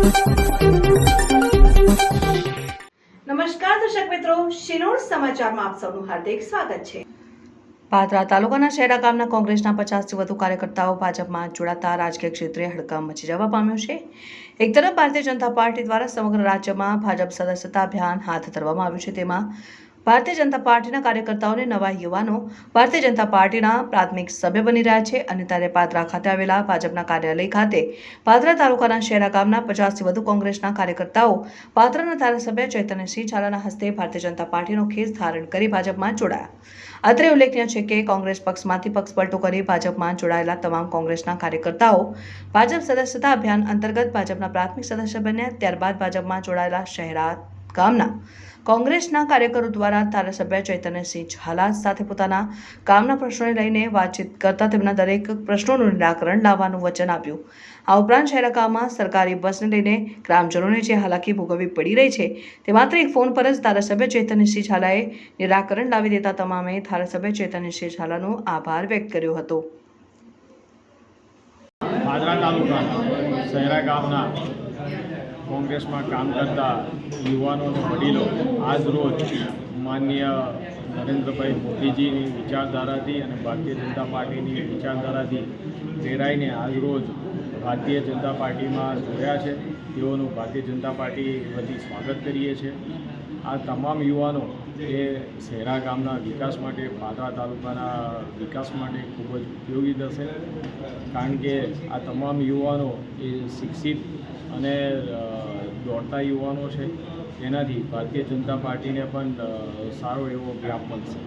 નમસ્કાર દર્શક મિત્રો, શિનોર સમાચારમાં આપ સૌનું હાર્દિક સ્વાગત છે। પાદરા તાલુકાના શહેરા ગામના કોંગ્રેસના 50થી વધુ કાર્યકર્તાઓ ભાજપમાં જોડાતા રાજકીય ક્ષેત્રે હડકંપ મચી જવા પામ્યો છે। એક તરફ ભારતીય જનતા પાર્ટી દ્વારા સમગ્ર રાજ્યમાં ભાજપ સદસ્યતા અભિયાન હાથ ધરવામાં આવ્યું છે, તેમાં ભારતીય જનતા પાર્ટીના કાર્યકર્તાઓને નવા યુવાનો ભારતીય જનતા પાર્ટીના પ્રાથમિક સભ્ય બની રહ્યા છે। અને ત્યારે પાદરા ખાતે આવેલા ભાજપના કાર્યાલય ખાતે પાદરા તાલુકાના શહેરા ગામના 50થી વધુ કોંગ્રેસના કાર્યકર્તાઓ પાદરાના ધારાસભ્ય ચૈતન્યસિંહ ઝાલાના હસ્તે ભારતીય જનતા પાર્ટીનો ખેસ ધારણ કરી ભાજપમાં જોડાયા। અત્રે ઉલ્લેખનીય છે કે કોંગ્રેસ પક્ષમાંથી પક્ષપલટો કરી ભાજપમાં જોડાયેલા તમામ કોંગ્રેસના કાર્યકર્તાઓ ભાજપ સદસ્યતા અભિયાન અંતર્ગત ભાજપના પ્રાથમિક સદસ્ય બન્યા। ત્યારબાદ ભાજપમાં જોડાયેલા શહેરા ગામના કોંગ્રેસના કાર્યકરો દ્વારા ધારાસભ્ય ચૈતન્યસિંહ ઝાલા સાથે પોતાના ગામના પ્રશ્નોને લઈને વાતચીત કરતા તેમના દરેક પ્રશ્નોનું નિરાકરણ લાવવાનું વચન આપ્યું। આ ઉપરાંત શહેરા ગામમાં સરકારી બસને લઈને ગ્રામજનોને જે હાલાકી ભોગવવી પડી રહી છે તે માત્ર એક ફોન પર જ ધારાસભ્ય ચૈતન્યસિંહ ઝાલાએ નિરાકરણ લાવી દેતા તમામે ધારાસભ્ય ચૈતન્યસિંહ ઝાલાનો આભાર વ્યક્ત કર્યો હતો। પાદરા તાલુકા શહેરા ગામના કોંગ્રેસમાં કામ કરતા યુવાનો અને વડીલો આજ રોજ માનનીય નરેન્દ્રભાઈ મોદીજીની વિચારધારાથી અને ભારતીય જનતા પાર્ટીની વિચારધારાથી પ્રેરાઈને આજ રોજ ભારતીય જનતા પાર્ટીમાં જોડ્યા છે। તેઓનું ભારતીય જનતા પાર્ટી વતી સ્વાગત કરીએ છીએ। આ તમામ યુવાનો એ શહેરા ગામના વિકાસ માટે, પાદરા તાલુકાના વિકાસ માટે ખૂબ જ ઉપયોગી થશે, કારણ કે આ તમામ યુવાનો એ શિક્ષિત અને દોડતા યુવાનો છે। તેનાથી ભારતીય જનતા પાર્ટીને પણ સારો એવો વ્યાપ મળશે।